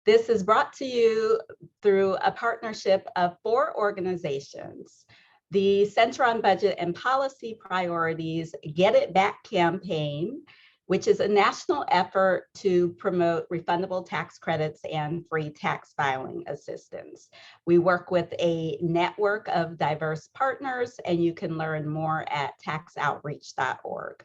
This is brought to you through a partnership of 4 organizations: the Center on Budget and Policy Priorities Get It Back campaign, which is a national effort to promote refundable tax credits and free tax filing assistance. We work with a network of diverse partners, and you can learn more at taxoutreach.org.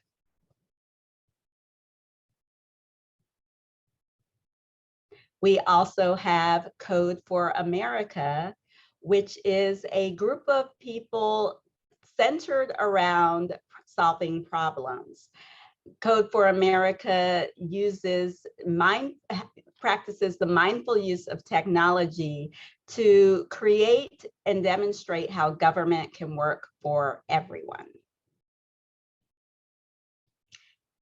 We also have Code for America, which is a group of people centered around solving problems. Code for America practices the mindful use of technology to create and demonstrate how government can work for everyone.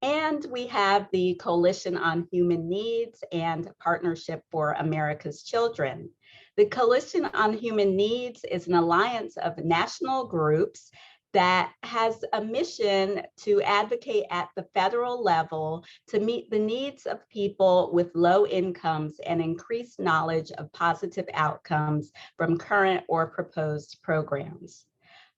And we have the Coalition on Human Needs and Partnership for America's Children. The Coalition on Human Needs is an alliance of national groups that has a mission to advocate at the federal level to meet the needs of people with low incomes and increase knowledge of positive outcomes from current or proposed programs.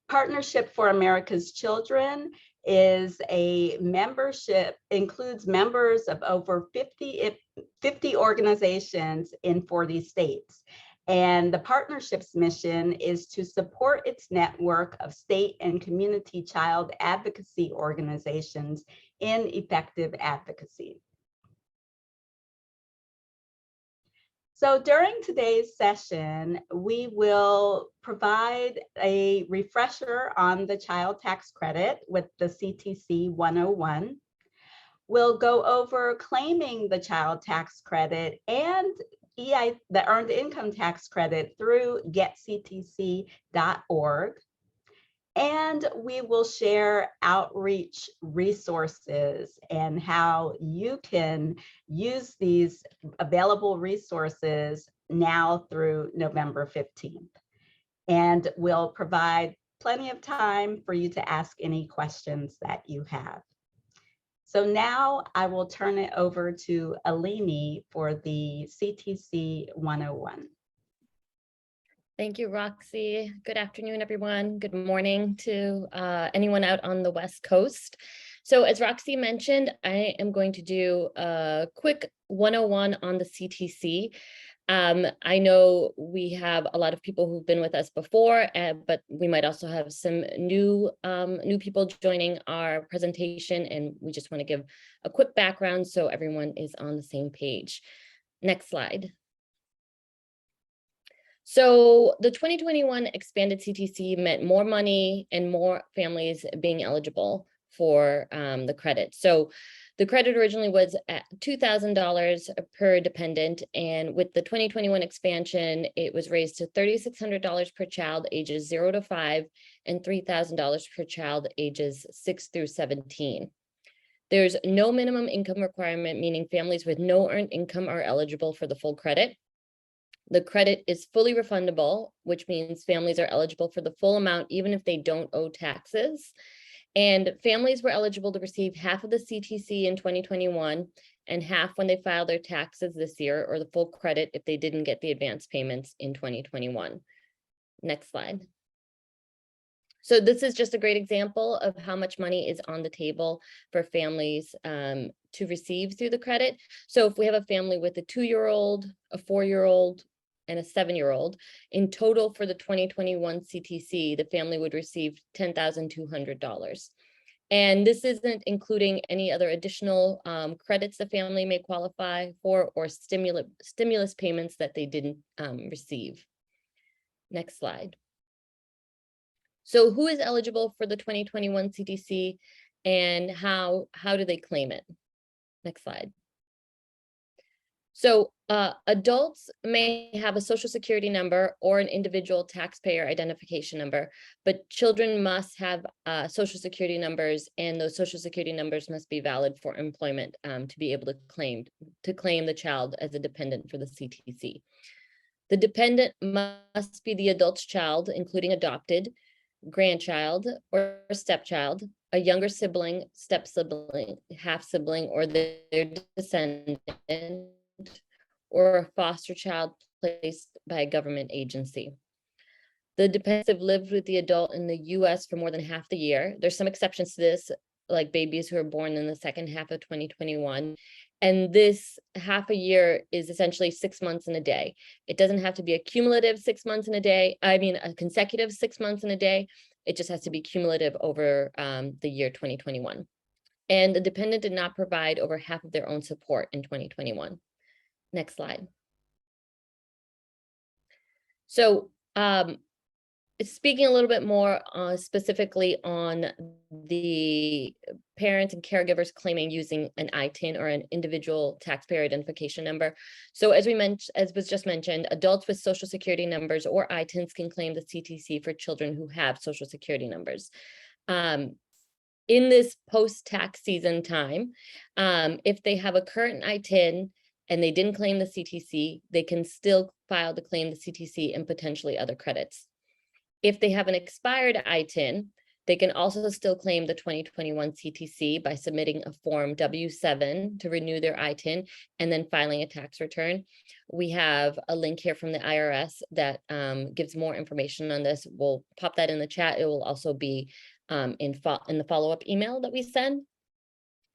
Partnership for America's Children is a membership, includes members of over 50 organizations in 40 states. And the partnership's mission is to support its network of state and community child advocacy organizations in effective advocacy. So during today's session, we will provide a refresher on the child tax credit with the CTC 101. We'll go over claiming the child tax credit and the earned income tax credit through GetCTC.org. And we will share outreach resources and how you can use these available resources now through November 15th. And we'll provide plenty of time for you to ask any questions that you have. So now I will turn it over to Eleni for the CTC 101. Thank you, Roxy. Good afternoon, everyone. Good morning to anyone out on the West Coast. So as Roxy mentioned, I am going to do a quick 101 on the CTC. I know we have a lot of people who've been with us before, but we might also have some new people joining our presentation, and we just want to give a quick background so everyone is on the same page. Next slide. So the 2021 expanded CTC meant more money and more families being eligible for the credit. So the credit originally was at $2,000 per dependent, and with the 2021 expansion, it was raised to $3,600 per child ages 0 to 5 and $3,000 per child ages 6 through 17. There's no minimum income requirement, meaning families with no earned income are eligible for the full credit. The credit is fully refundable, which means families are eligible for the full amount even if they don't owe taxes. And families were eligible to receive half of the CTC in 2021 and half when they file their taxes this year, or the full credit if they didn't get the advance payments in 2021. Next slide. So this is just a great example of how much money is on the table for families to receive through the credit. So if we have a family with a 2-year-old, a 4-year-old, and a 7-year-old, in total for the 2021 CTC, the family would receive $10,200. And this isn't including any other additional credits the family may qualify for, or stimulus payments that they didn't receive. Next slide. So who is eligible for the 2021 CTC and how do they claim it? Next slide. So adults may have a social security number or an individual taxpayer identification number, but children must have social security numbers, and those social security numbers must be valid for employment to be able to claim the child as a dependent for the CTC. The dependent must be the adult's child, including adopted, grandchild, or stepchild, a younger sibling, step sibling, half sibling, or their descendant, or a foster child placed by a government agency. The dependents have lived with the adult in the US for more than half the year. There's some exceptions to this, like babies who are born in the second half of 2021. And this half a year is essentially 6 months and a day. It doesn't have to be a cumulative 6 months and a day. I mean, a consecutive 6 months and a day. It just has to be cumulative over the year 2021. And the dependent did not provide over half of their own support in 2021. Next slide. So, speaking a little bit more specifically on the parents and caregivers claiming using an Itin or an individual taxpayer identification number. So as was just mentioned, adults with social security numbers or Itins can claim the CTC for children who have social security numbers. In this post-tax season time, if they have a current Itin and they didn't claim the CTC, they can still file to claim the CTC and potentially other credits. If they have an expired Itin, they can also still claim the 2021 CTC by submitting a form W-7 to renew their Itin and then filing a tax return. We have a link here from the IRS that gives more information on this. We'll pop that in the chat. It will also be in the follow-up email that we send.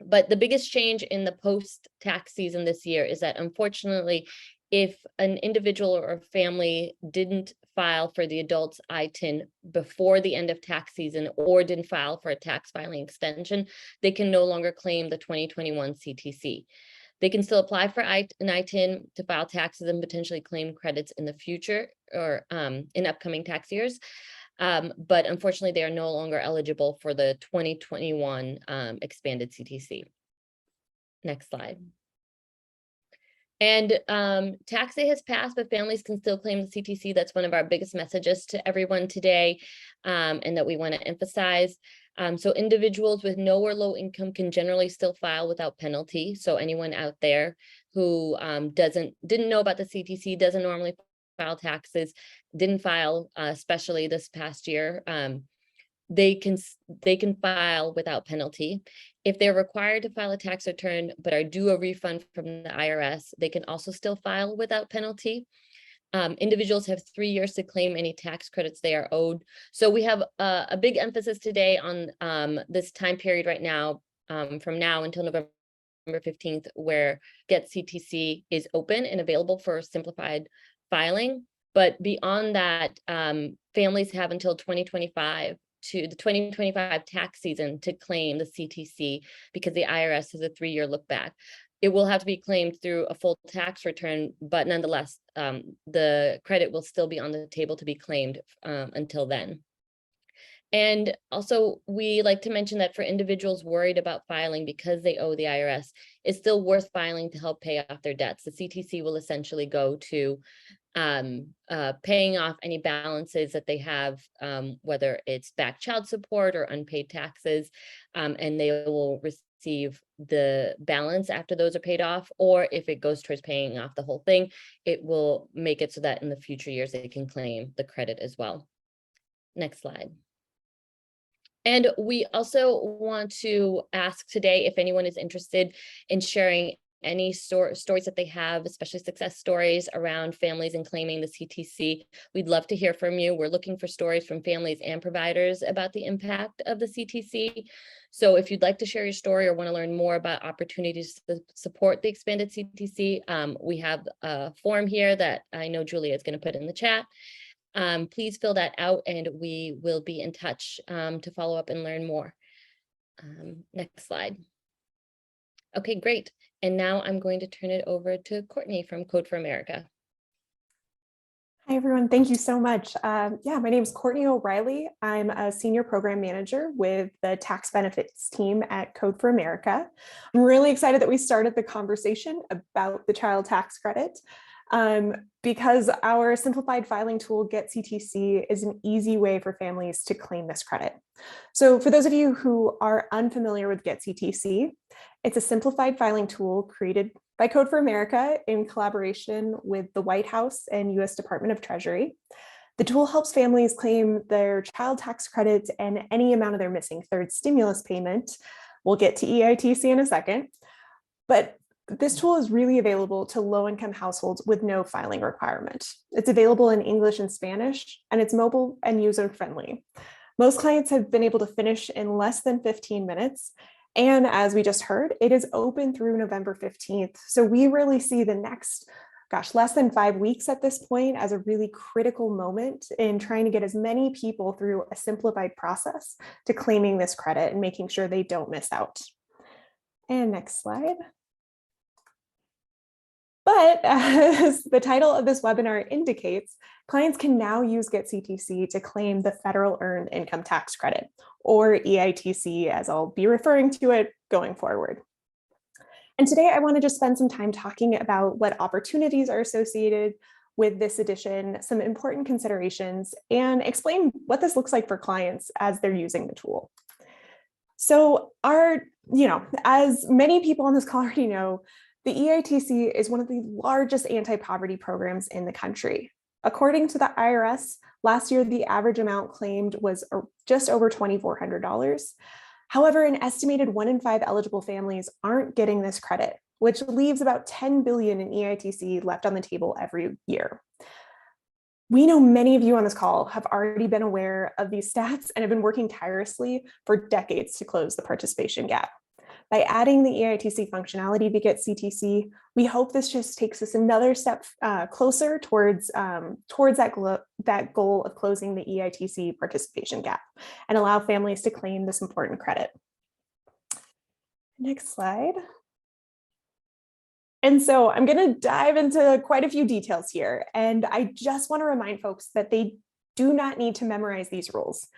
But the biggest change in the post-tax season this year is that, unfortunately, if an individual or family didn't file for the adult's Itin before the end of tax season or didn't file for a tax filing extension, they can no longer claim the 2021 CTC. They can still apply for an Itin to file taxes and potentially claim credits in the future or in upcoming tax years. But unfortunately, they are no longer eligible for the 2021 expanded CTC. Next slide. And tax day has passed, but families can still claim the CTC. That's one of our biggest messages to everyone today, and that we want to emphasize. So individuals with no or low income can generally still file without penalty. So anyone out there who didn't know about the CTC, doesn't normally file taxes, didn't file, especially this past year, they can file without penalty. If they're required to file a tax return but are due a refund from the IRS, they can also still file without penalty. Individuals have 3 years to claim any tax credits they are owed. So we have a big emphasis today on this time period right now, from now until November 15th, where GetCTC is open and available for simplified filing. But beyond that, families have until 2025 to the 2025 tax season to claim the CTC, because the IRS has a 3-year look back. It will have to be claimed through a full tax return, but nonetheless, the credit will still be on the table to be claimed until then. And also, we like to mention that for individuals worried about filing because they owe the IRS, it's still worth filing to help pay off their debts. The CTC will essentially go to paying off any balances that they have, whether it's back child support or unpaid taxes, and they will receive the balance after those are paid off, or if it goes towards paying off the whole thing, it will make it so that in the future years they can claim the credit as well. Next slide. And we also want to ask today if anyone is interested in sharing any stories that they have, especially success stories around families and claiming the CTC. We'd love to hear from you. We're looking for stories from families and providers about the impact of the CTC. So if you'd like to share your story or want to learn more about opportunities to support the expanded CTC, we have a form here that I know Julia is going to put in the chat. Please fill that out and we will be in touch to follow up and learn more. Next slide. Okay, great. And now I'm going to turn it over to Courtney from Code for America. Hi, everyone. Thank you so much. My name is Courtney O'Reilly. I'm a senior program manager with the tax benefits team at Code for America. I'm really excited that we started the conversation about the child tax credit because our simplified filing tool, GetCTC, is an easy way for families to claim this credit. So for those of you who are unfamiliar with GetCTC, it's a simplified filing tool created by Code for America in collaboration with the White House and US Department of Treasury. The tool helps families claim their child tax credit and any amount of their missing third stimulus payment. We'll get to EITC in a second. But this tool is really available to low-income households with no filing requirement. It's available in English and Spanish, and it's mobile and user-friendly. Most clients have been able to finish in less than 15 minutes. And as we just heard, it is open through November 15th. So we really see the next, less than 5 weeks at this point as a really critical moment in trying to get as many people through a simplified process to claiming this credit and making sure they don't miss out. And next slide. But as the title of this webinar indicates, clients can now use GetCTC to claim the Federal Earned Income Tax Credit, or EITC, as I'll be referring to it going forward. And today I want to just spend some time talking about what opportunities are associated with this addition, some important considerations, and explain what this looks like for clients as they're using the tool. So as many people on this call already know, the EITC is one of the largest anti-poverty programs in the country. According to the IRS, last year, the average amount claimed was just over $2,400. However, an estimated 1 in 5 eligible families aren't getting this credit, which leaves about $10 billion in EITC left on the table every year. We know many of you on this call have already been aware of these stats and have been working tirelessly for decades to close the participation gap. By adding the EITC functionality to GetCTC, we hope this just takes us another step closer towards that goal of closing the EITC participation gap and allow families to claim this important credit. Next slide. And so I'm going to dive into quite a few details here, and I just want to remind folks that they do not need to memorize these rules.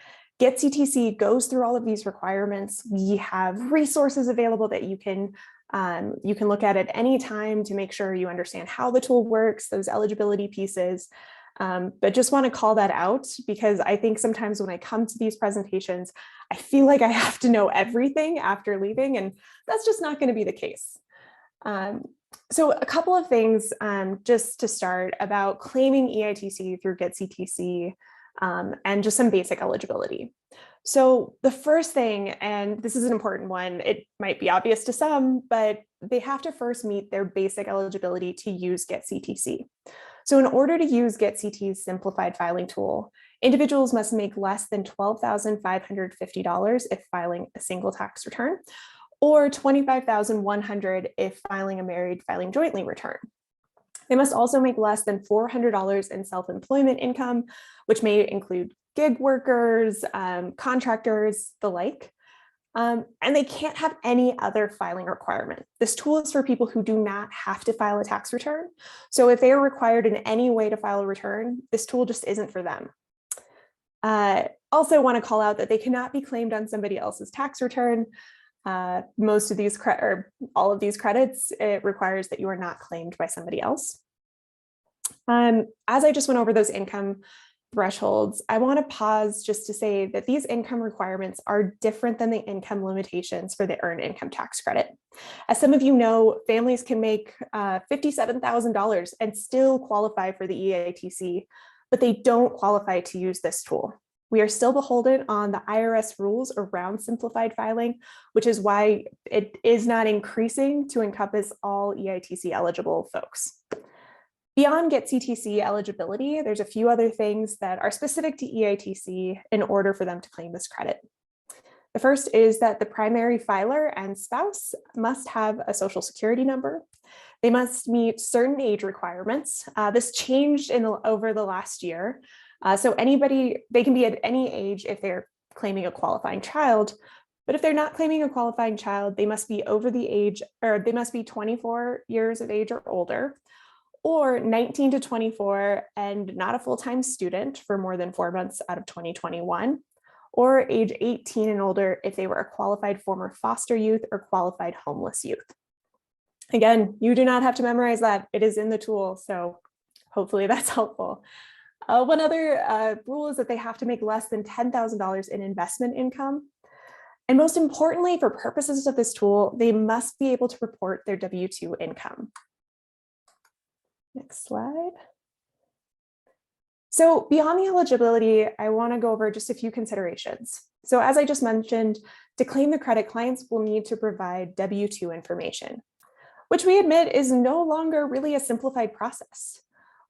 GetCTC goes through all of these requirements. We have resources available that you can look at any time to make sure you understand how the tool works, those eligibility pieces. But just want to call that out because I think sometimes when I come to these presentations, I feel like I have to know everything after leaving, and that's just not going to be the case. So a couple of things just to start about claiming EITC through GetCTC. And just some basic eligibility. So the first thing, and this is an important one, it might be obvious to some, but they have to first meet their basic eligibility to use GetCTC. So in order to use GetCTC's simplified filing tool, individuals must make less than $12,550 if filing a single tax return, or $25,100 if filing a married filing jointly return. They must also make less than $400 in self-employment income, which may include gig workers, contractors, the like. And they can't have any other filing requirement. This tool is for people who do not have to file a tax return. So if they are required in any way to file a return, this tool just isn't for them. Also want to call out that they cannot be claimed on somebody else's tax return. Most of these all of these credits, it requires that you are not claimed by somebody else. As I just went over those income thresholds, I want to pause just to say that these income requirements are different than the income limitations for the earned income tax credit. As some of you know, families can make $57,000 and still qualify for the EITC, but they don't qualify to use this tool. We are still beholden on the IRS rules around simplified filing, which is why it is not increasing to encompass all EITC eligible folks. Beyond GetCTC eligibility, there's a few other things that are specific to EITC in order for them to claim this credit. The first is that the primary filer and spouse must have a social security number. They must meet certain age requirements. This changed over the last year. So they can be at any age if they're claiming a qualifying child, but if they're not claiming a qualifying child, they must be over the age, or they must be 24 years of age or older, or 19 to 24 and not a full-time student for more than 4 months out of 2021, or age 18 and older if they were a qualified former foster youth or qualified homeless youth. Again, you do not have to memorize that. It is in the tool, so hopefully that's helpful. One other rule is that they have to make less than $10,000 in investment income. And most importantly, for purposes of this tool, they must be able to report their W-2 income. Next slide. So beyond the eligibility, I want to go over just a few considerations. So as I just mentioned, to claim the credit, clients will need to provide W-2 information. which we admit is no longer really a simplified process.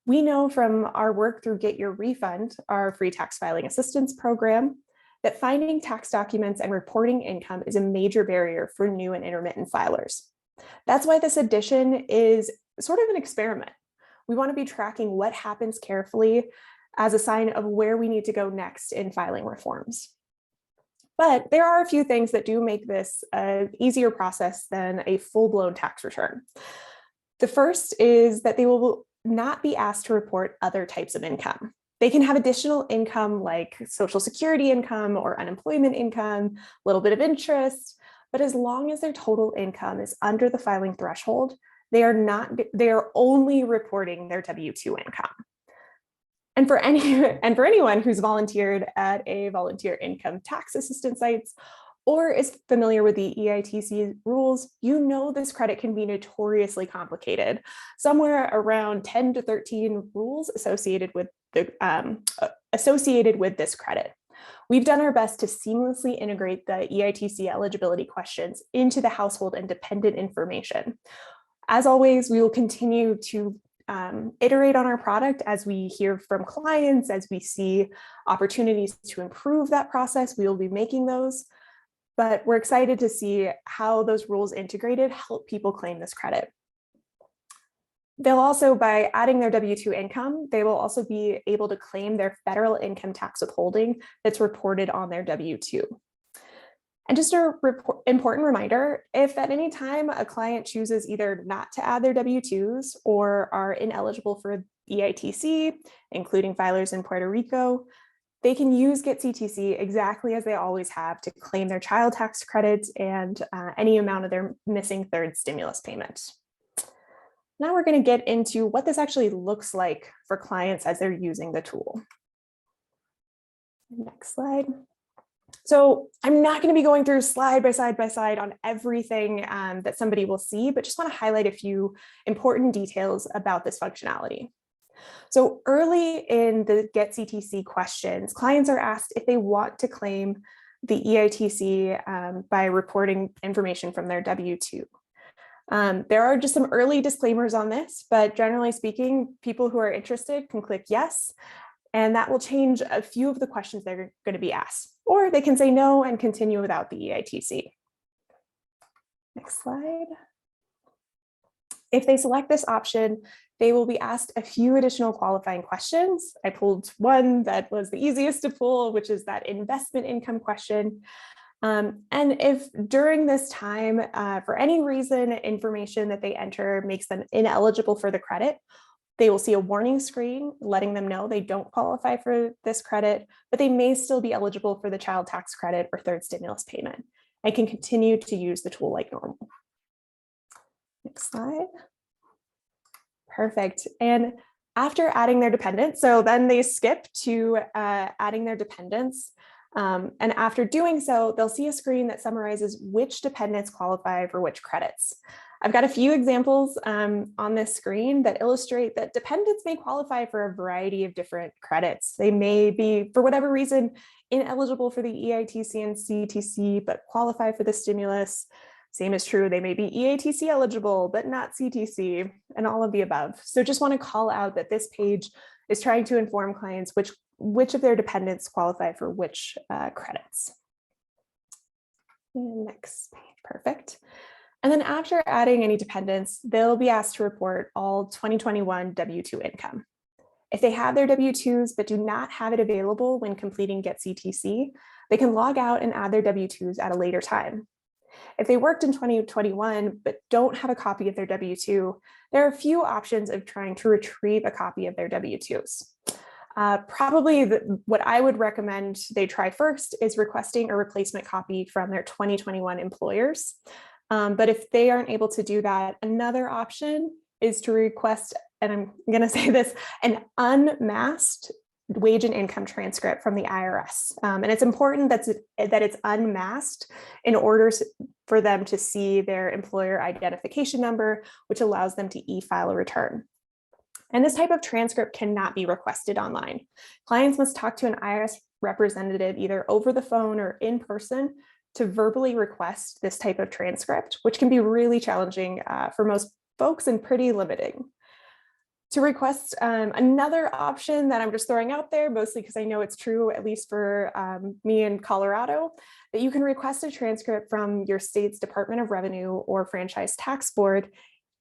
We know from our work through Get Your Refund, our free tax filing assistance program, that finding tax documents and reporting income is a major barrier for new and intermittent filers. That's why this edition is sort of an experiment. We want to be tracking what happens carefully as a sign of where we need to go next in filing reforms. But there are a few things that do make this an easier process than a full-blown tax return. The first is that they will not be asked to report other types of income. They can have additional income like Social Security income or unemployment income, a little bit of interest, but as long as their total income is under the filing threshold, they are only reporting their W-2 income. And for anyone who's volunteered at a volunteer income tax assistance sites or is familiar with the EITC rules, you know this credit can be notoriously complicated. Somewhere around 10 to 13 rules associated with this credit. We've done our best to seamlessly integrate the EITC eligibility questions into the household and dependent information. As always, we will continue to iterate on our product as we hear from clients, as we see opportunities to improve that process, we will be making those. But we're excited to see how those rules integrated help people claim this credit. They'll also, by adding their W-2 income, they will also be able to claim their federal income tax withholding that's reported on their W-2. And just an important reminder, if at any time a client chooses either not to add their W-2s or are ineligible for EITC, including filers in Puerto Rico, they can use GetCTC exactly as they always have to claim their child tax credits and any amount of their missing third stimulus payment. Now we're going to get into what this actually looks like for clients as they're using the tool. Next slide. So I'm not going to be going through slide by slide on everything that somebody will see, but just want to highlight a few important details about this functionality. So early in the GetCTC questions, clients are asked if they want to claim the EITC by reporting information from their W-2. There are just some early disclaimers on this, but generally speaking, people who are interested can click yes, and that will change a few of the questions they're going to be asked, or they can say no and continue without the EITC. Next slide. If they select this option, they will be asked a few additional qualifying questions. I pulled one that was the easiest to pull, which is that investment income question. And if during this time, for any reason, information that they enter makes them ineligible for the credit, they will see a warning screen letting them know they don't qualify for this credit, but they may still be eligible for the child tax credit or third stimulus payment and can continue to use the tool like normal. Next slide. Perfect. And after adding their dependents, so then they skip to adding their dependents. And after doing so, they'll see a screen that summarizes which dependents qualify for which credits. I've got a few examples on this screen that illustrate that dependents may qualify for a variety of different credits. They may be, for whatever reason, ineligible for the EITC and CTC, but qualify for the stimulus. Same is true, they may be EITC eligible, but not CTC, and all of the above. So just want to call out that this page is trying to inform clients which of their dependents qualify for which credits. Next page, perfect. And then after adding any dependents, they'll be asked to report all 2021 W-2 income. If they have their W-2s but do not have it available when completing GetCTC, they can log out and add their W-2s at a later time. If they worked in 2021 but don't have a copy of their W-2, there are a few options of trying to retrieve a copy of their W-2s. Probably what I would recommend they try first is requesting a replacement copy from their 2021 employers. But if they aren't able to do that, another option is to request, and I'm going to say this, an unmasked wage and income transcript from the IRS. And it's important that it's unmasked in order for them to see their employer identification number, which allows them to e-file a return. And this type of transcript cannot be requested online. Clients must talk to an IRS representative either over the phone or in person to verbally request this type of transcript, which can be really challenging for most folks and pretty limiting. To request another option that I'm just throwing out there, mostly because I know it's true, at least for me in Colorado, that you can request a transcript from your state's Department of Revenue or Franchise Tax Board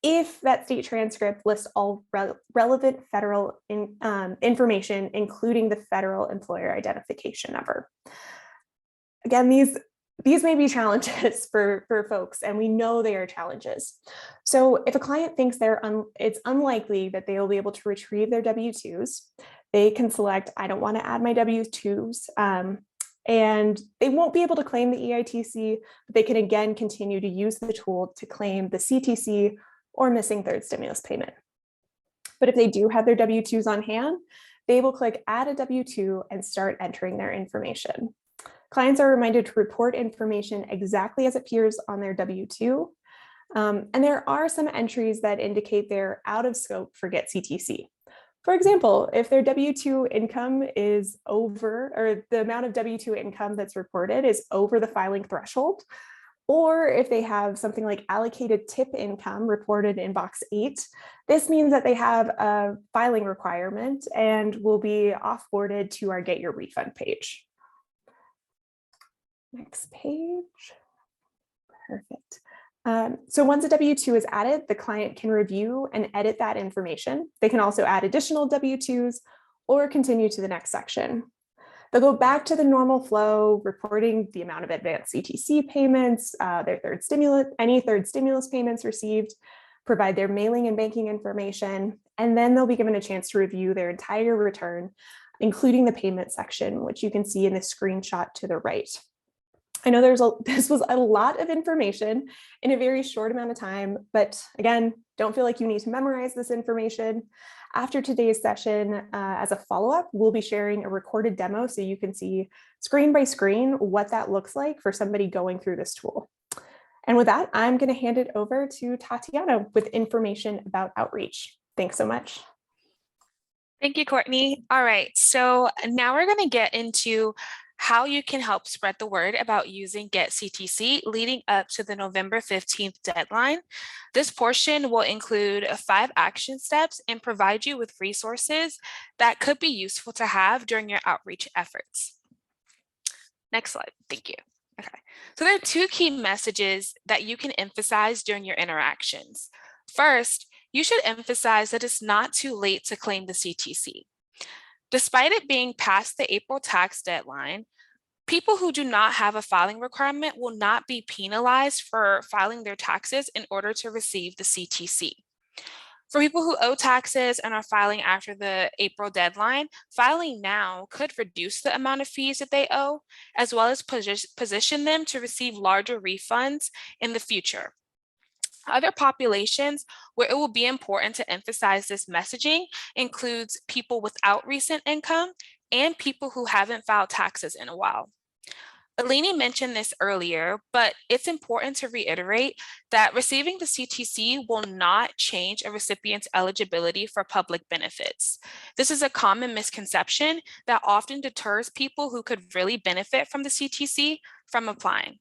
if that state transcript lists all relevant federal information, including the federal employer identification number. Again, these may be challenges for folks, and we know they are challenges. So if a client thinks it's unlikely that they will be able to retrieve their W-2s, they can select, I don't want to add my W-2s, and they won't be able to claim the EITC, but they can again continue to use the tool to claim the CTC or missing third stimulus payment. But if they do have their W-2s on hand, they will click add a W-2 and start entering their information. Clients are reminded to report information exactly as it appears on their W-2. And there are some entries that indicate they're out of scope for GetCTC. For example, if their W-2 income is over, or the amount of W-2 income that's reported is over the filing threshold, or if they have something like allocated tip income reported in box 8, this means that they have a filing requirement and will be offboarded to our Get Your Refund page. Next page. Perfect. So once a W-2 is added, the client can review and edit that information. They can also add additional W-2s or continue to the next section. They'll go back to the normal flow, reporting the amount of advanced CTC payments, any third stimulus payments received, provide their mailing and banking information, and then they'll be given a chance to review their entire return, including the payment section, which you can see in the screenshot to the right. I know this was a lot of information in a very short amount of time, but again, don't feel like you need to memorize this information. After today's session, as a follow-up, we'll be sharing a recorded demo so you can see screen by screen what that looks like for somebody going through this tool. And with that, I'm going to hand it over to Tatiana with information about outreach. Thanks so much. Thank you, Courtney. All right, so now we're going to get into how you can help spread the word about using GetCTC leading up to the November 15th deadline. This portion will include 5 action steps and provide you with resources that could be useful to have during your outreach efforts. Next slide, thank you. Okay, so there are 2 key messages that you can emphasize during your interactions. First, you should emphasize that it's not too late to claim the CTC. Despite it being past the April tax deadline, people who do not have a filing requirement will not be penalized for filing their taxes in order to receive the CTC. For people who owe taxes and are filing after the April deadline, filing now could reduce the amount of fees that they owe, as well as position them to receive larger refunds in the future. Other populations where it will be important to emphasize this messaging includes people without recent income and people who haven't filed taxes in a while. Eleni mentioned this earlier, but it's important to reiterate that receiving the CTC will not change a recipient's eligibility for public benefits. This is a common misconception that often deters people who could really benefit from the CTC from applying.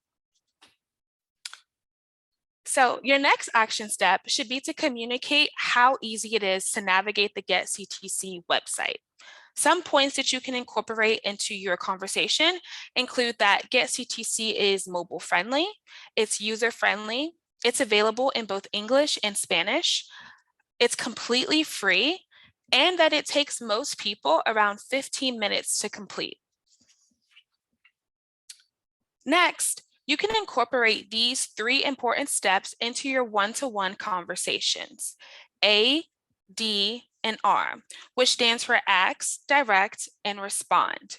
So your next action step should be to communicate how easy it is to navigate the GetCTC website. Some points that you can incorporate into your conversation include that GetCTC is mobile friendly, it's user friendly, it's available in both English and Spanish, it's completely free, and that it takes most people around 15 minutes to complete. Next, you can incorporate these 3 important steps into your one-to-one conversations, A, D, and R, which stands for ask, direct, and respond.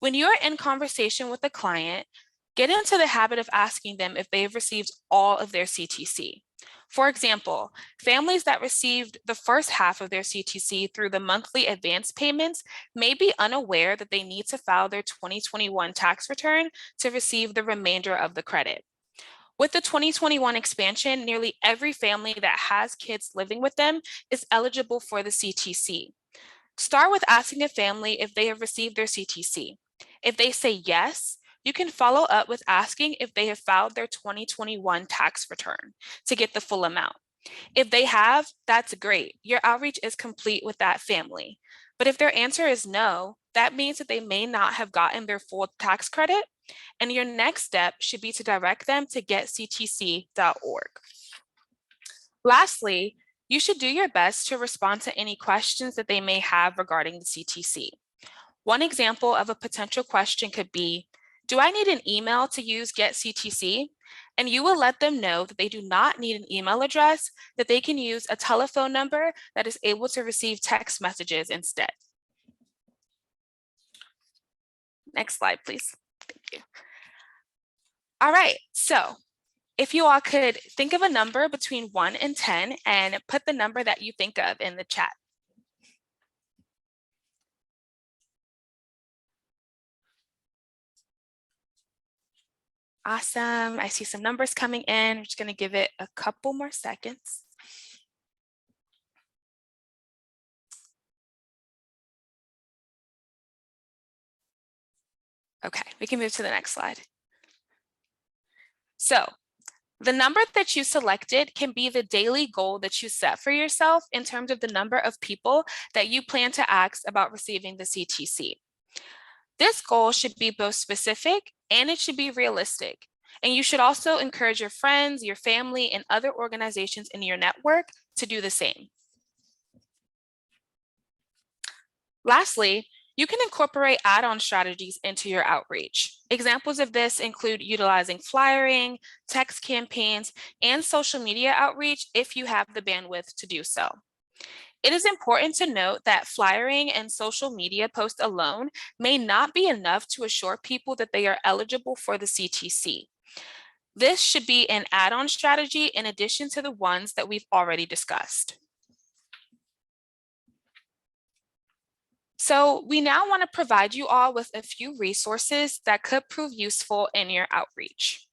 When you're in conversation with a client, get into the habit of asking them if they've received all of their CTC. For example, families that received the first half of their CTC through the monthly advance payments may be unaware that they need to file their 2021 tax return to receive the remainder of the credit. With the 2021 expansion, nearly every family that has kids living with them is eligible for the CTC. Start with asking a family if they have received their CTC. If they say yes, you can follow up with asking if they have filed their 2021 tax return to get the full amount. If they have, that's great. Your outreach is complete with that family. But if their answer is no, that means that they may not have gotten their full tax credit, and your next step should be to direct them to GetCTC.org. Lastly, you should do your best to respond to any questions that they may have regarding the CTC. One example of a potential question could be, do I need an email to use GetCTC? And you will let them know that they do not need an email address, that they can use a telephone number that is able to receive text messages instead. Next slide, please. Thank you. All right, so if you all could think of a number between 1 and 10 and put the number that you think of in the chat. Awesome. I see some numbers coming in. I'm just going to give it a couple more seconds. Okay, we can move to the next slide. So the number that you selected can be the daily goal that you set for yourself in terms of the number of people that you plan to ask about receiving the CTC. This goal should be both specific and it should be realistic. And you should also encourage your friends, your family, and other organizations in your network to do the same. Lastly, you can incorporate add-on strategies into your outreach. Examples of this include utilizing flyering, text campaigns, and social media outreach if you have the bandwidth to do so. It is important to note that flyering and social media posts alone may not be enough to assure people that they are eligible for the CTC. This should be an add-on strategy in addition to the ones that we've already discussed. So we now want to provide you all with a few resources that could prove useful in your outreach.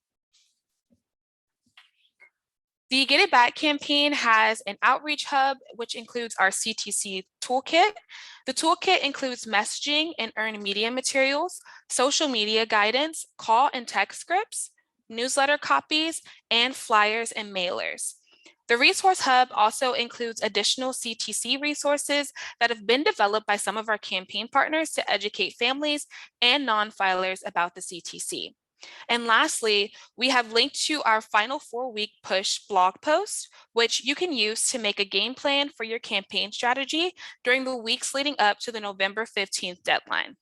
The Get It Back campaign has an outreach hub, which includes our CTC toolkit. The toolkit includes messaging and earned media materials, social media guidance, call and text scripts, newsletter copies, and flyers and mailers. The Resource Hub also includes additional CTC resources that have been developed by some of our campaign partners to educate families and non-filers about the CTC. And lastly, we have linked to our final 4-week push blog post, which you can use to make a game plan for your campaign strategy during the weeks leading up to the November 15th deadline.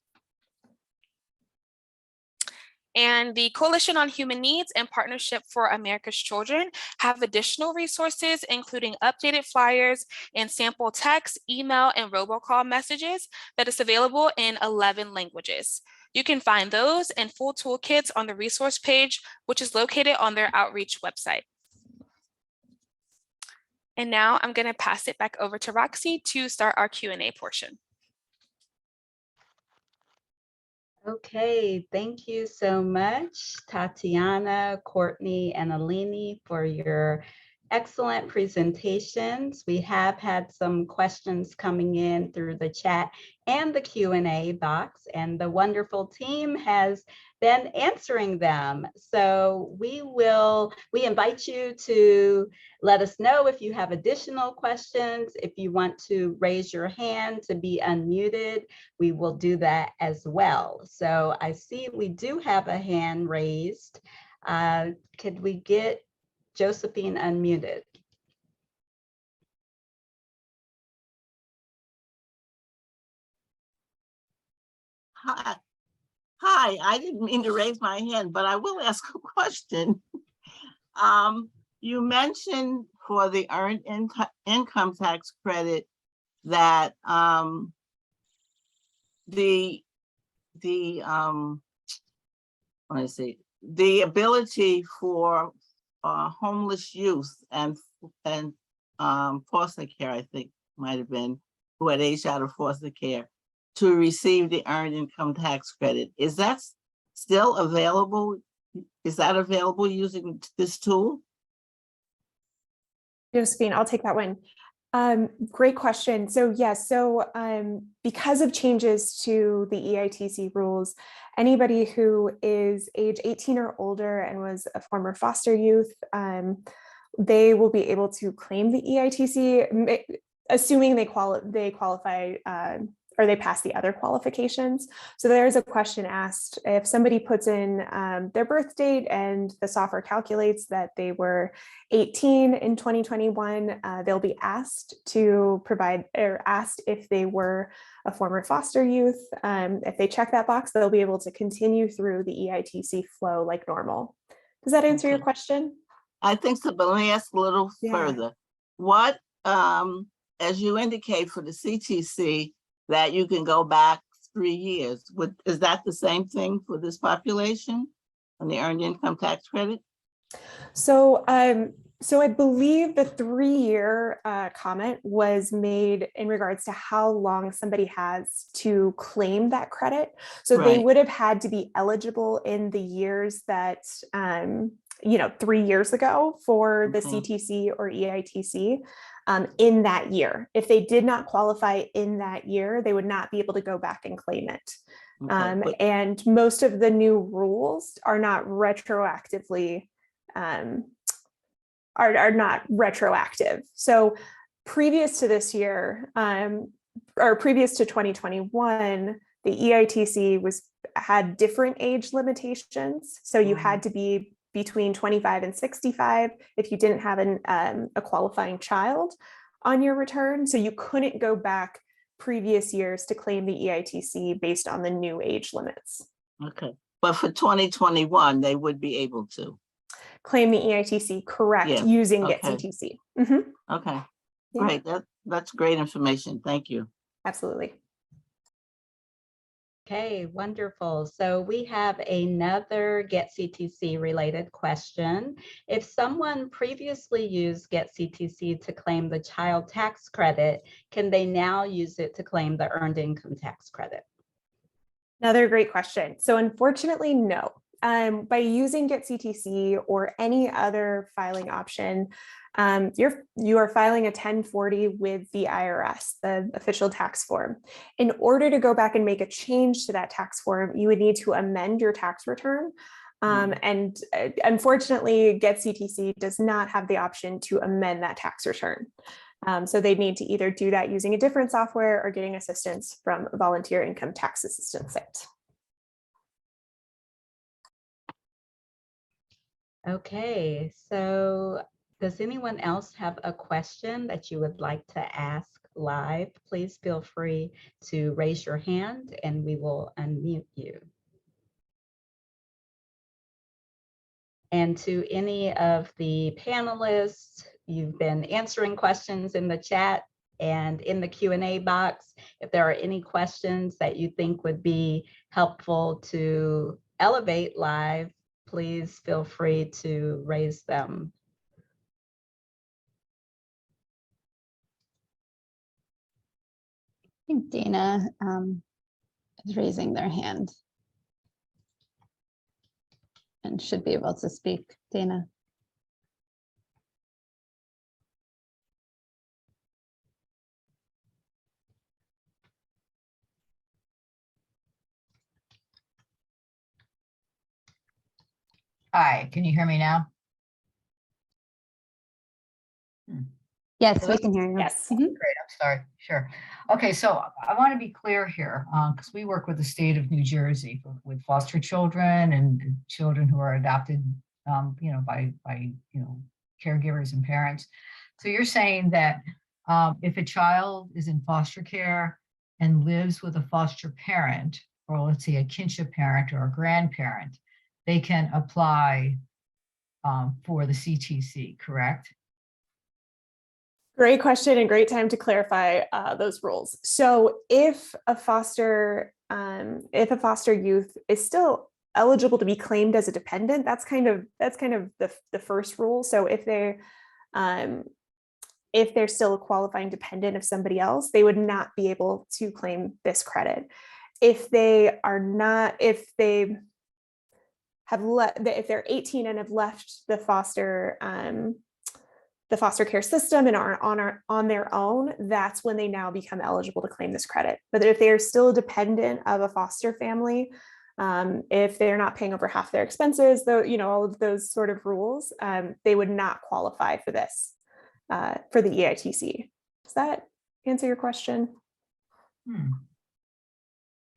And the Coalition on Human Needs and Partnership for America's Children have additional resources, including updated flyers and sample text, email, and robocall messages that is available in 11 languages. You can find those and full toolkits on the resource page, which is located on their outreach website. And now I'm going to pass it back over to Roxy to start our Q&A portion. Okay, thank you so much, Tatiana, Courtney, and Eleni, for your excellent presentations. We have had some questions coming in through the chat and the Q&A box, and the wonderful team has been answering them. So we invite you to let us know if you have additional questions. If you want to raise your hand to be unmuted, we will do that as well. So I see we do have a hand raised. Could we get Josephine unmuted? Hi, I didn't mean to raise my hand, but I will ask a question. You mentioned for the earned income tax credit that the ability for homeless youth and foster care, I think might have been, who had aged out of foster care, to receive the earned income tax credit. Is that still available? Is that available using this tool? Josephine, I'll take that one. Great question. So yes, because of changes to the EITC rules, anybody who is age 18 or older and was a former foster youth, they will be able to claim the EITC, assuming they qualify or they pass the other qualifications. So there's a question asked if somebody puts in their birth date and the software calculates that they were 18 in 2021, they'll be asked to provide, or asked if they were a former foster youth. If they check that box, they'll be able to continue through the EITC flow like normal. Does that answer your question? I think so, but let me ask a little further. What, as you indicate for the CTC, that you can go back 3 years, is that the same thing for this population on the earned income tax credit? So, so I believe the 3-year comment was made in regards to how long somebody has to claim that credit. So they would have had to be eligible in the years that, 3 years ago for the CTC or EITC in that year. If they did not qualify in that year, they would not be able to go back and claim it. And most of the new rules are not retroactively are not retroactive. So previous to this year, or previous to 2021, the EITC had different age limitations. So you had to be between 25 and 65 if you didn't have a qualifying child on your return. So you couldn't go back previous years to claim the EITC based on the new age limits. Okay, but for 2021, they would be able to claim the EITC, correct, using GetCTC. Okay, great. That's great information. Thank you. Absolutely. Okay, wonderful. So we have another GetCTC related question. If someone previously used GetCTC to claim the child tax credit, can they now use it to claim the earned income tax credit? Another great question. So unfortunately, no. By using GetCTC or any other filing option, you are filing a 1040 with the IRS, the official tax form. In order to go back and make a change to that tax form, you would need to amend your tax return. And unfortunately, GetCTC does not have the option to amend that tax return. So they need to either do that using a different software or getting assistance from a volunteer income tax assistance site. Okay, so does anyone else have a question that you would like to ask live? Please feel free to raise your hand and we will unmute you. And to any of the panelists, you've been answering questions in the chat and in the Q&A box. If there are any questions that you think would be helpful to elevate live, please feel free to raise them. I think Dana is raising their hand and should be able to speak. Dana. Hi, can you hear me now? Yes, Hello? we can hear you. Yes. Great, I'm sorry. Sure. Okay, so I want to be clear here because we work with the state of New Jersey with foster children and children who are adopted, by caregivers and parents. So you're saying that if a child is in foster care and lives with a foster parent, or let's say a kinship parent or a grandparent, they can apply for the CTC, correct? Great question and great time to clarify those rules. So if a foster youth is still eligible to be claimed as a dependent, that's kind of the first rule. So if they're still a qualifying dependent of somebody else, they would not be able to claim this credit. If they are not, if they have if they're 18 and have left the foster the foster care system and are on their own, that's when they now become eligible to claim this credit. But if they are still dependent of a foster family, if they're not paying over half their expenses, though, all of those sort of rules, they would not qualify for this, for the EITC. Does that answer your question?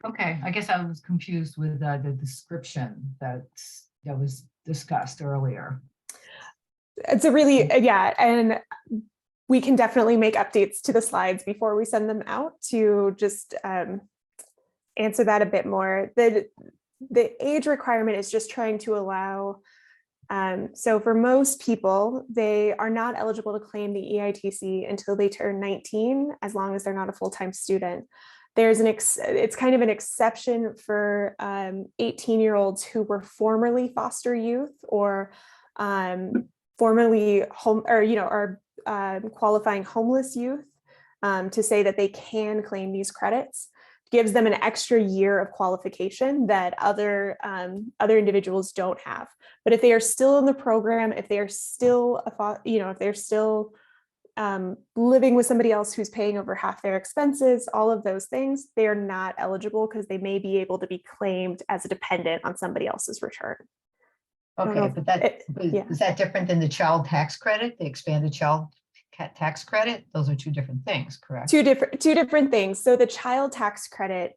Okay, I guess I was confused with the description that was discussed earlier. It's a really, yeah, and we can definitely make updates to the slides before we send them out to just answer that a bit more. The age requirement is just trying to allow, so for most people, they are not eligible to claim the EITC until they turn 19, as long as they're not a full-time student. There's it's kind of an exception for 18-year-olds who were formerly foster youth or formerly home, or are qualifying homeless youth, to say that they can claim these credits. Gives them an extra year of qualification that other individuals don't have. But if they are still in the program, if they are still if they're still living with somebody else who's paying over half their expenses, all of those things, they are not eligible because they may be able to be claimed as a dependent on somebody else's return. Okay, but is that different than the child tax credit, the expanded child tax credit? Those are two different things, correct? Two different things. So the child tax credit,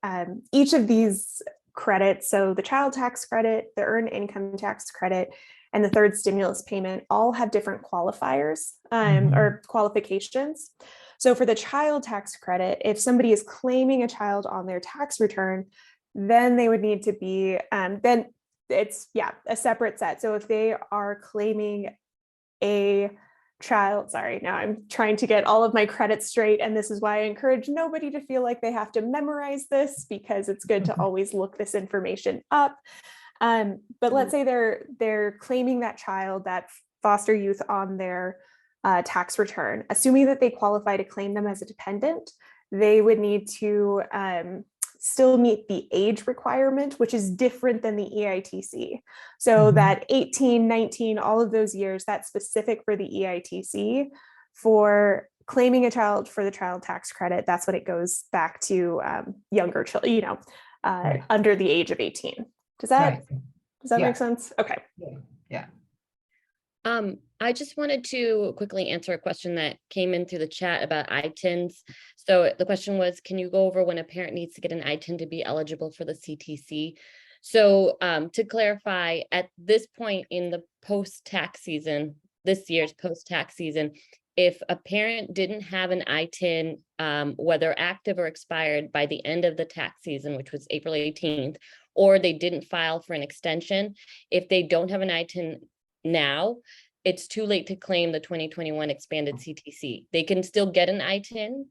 each of these credits, so the child tax credit, the earned income tax credit, and the third stimulus payment all have different qualifiers or qualifications. So for the child tax credit, if somebody is claiming a child on their tax return, then they would need to be, then it's, a separate set. So if they are claiming a child, sorry, now I'm trying to get all of my credits straight, and this is why I encourage nobody to feel like they have to memorize this, because it's good to always look this information up. But let's say they're claiming that child, that foster youth, on their tax return, assuming that they qualify to claim them as a dependent, they would need to still meet the age requirement, which is different than the EITC. So that 18, 19, all of those years, that's specific for the EITC. For claiming a child for the child tax credit, that's when it goes back to younger children, Right. under the age of 18. Does that make sense? Okay. Yeah. I just wanted to quickly answer a question that came in through the chat about Itins. So the question was, can you go over when a parent needs to get an Itin to be eligible for the CTC? So to clarify, at this point in the post-tax season, this year's post-tax season, if a parent didn't have an Itin, whether active or expired by the end of the tax season, which was April 18th, or they didn't file for an extension, if they don't have an Itin now, it's too late to claim the 2021 expanded CTC. They can still get an Itin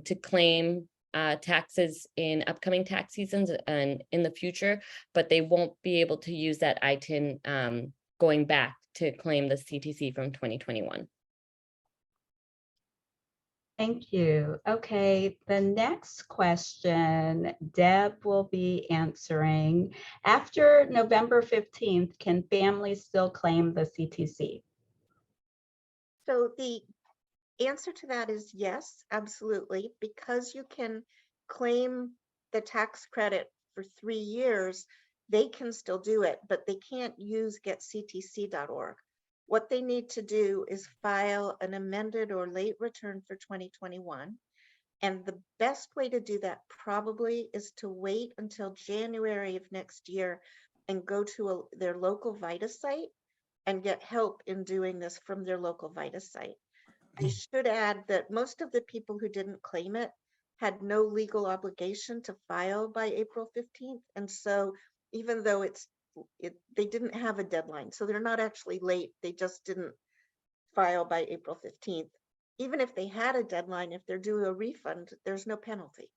to claim taxes in upcoming tax seasons and in the future, but they won't be able to use that Itin going back to claim the CTC from 2021. Thank you. Okay, the next question Deb will be answering. After November 15th, can families still claim the CTC? So the answer to that is yes, absolutely, because you can claim the tax credit for 3 years, they can still do it, but they can't use GetCTC.org. What they need to do is file an amended or late return for 2021. And the best way to do that probably is to wait until January of next year and go to their local VITA site and get help in doing this from their local VITA site. I should add that most of the people who didn't claim it had no legal obligation to file by April 15th. And so even though they didn't have a deadline, so they're not actually late, they just didn't file by April 15th. Even if they had a deadline, if they're due a refund, there's no penalty.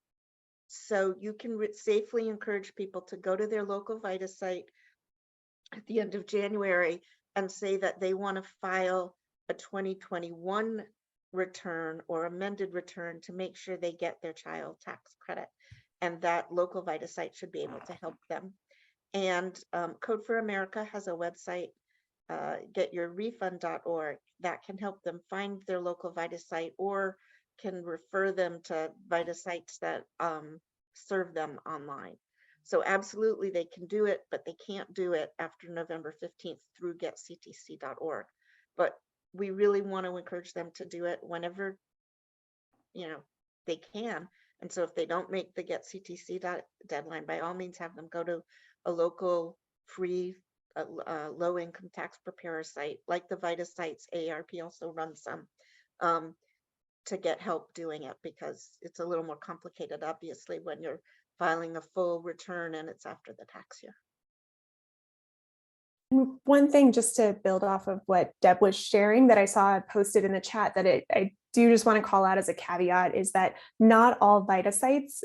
So you can safely encourage people to go to their local VITA site at the end of January and say that they want to file a 2021 return or amended return to make sure they get their child tax credit. And that local VITA site should be able to help them. And Code for America has a website getyourrefund.org, that can help them find their local VITA site or can refer them to VITA sites that serve them online. So absolutely they can do it, but they can't do it after November 15th through getctc.org. But we really want to encourage them to do it whenever, they can. And so if they don't make the GetCTC deadline, by all means have them go to a local free low income tax preparer site like the VITA sites. AARP also runs some to get help doing it, because it's a little more complicated, obviously, when you're filing a full return and it's after the tax year. One thing just to build off of what Deb was sharing that I saw posted in the chat that I do just want to call out as a caveat is that not all VITA sites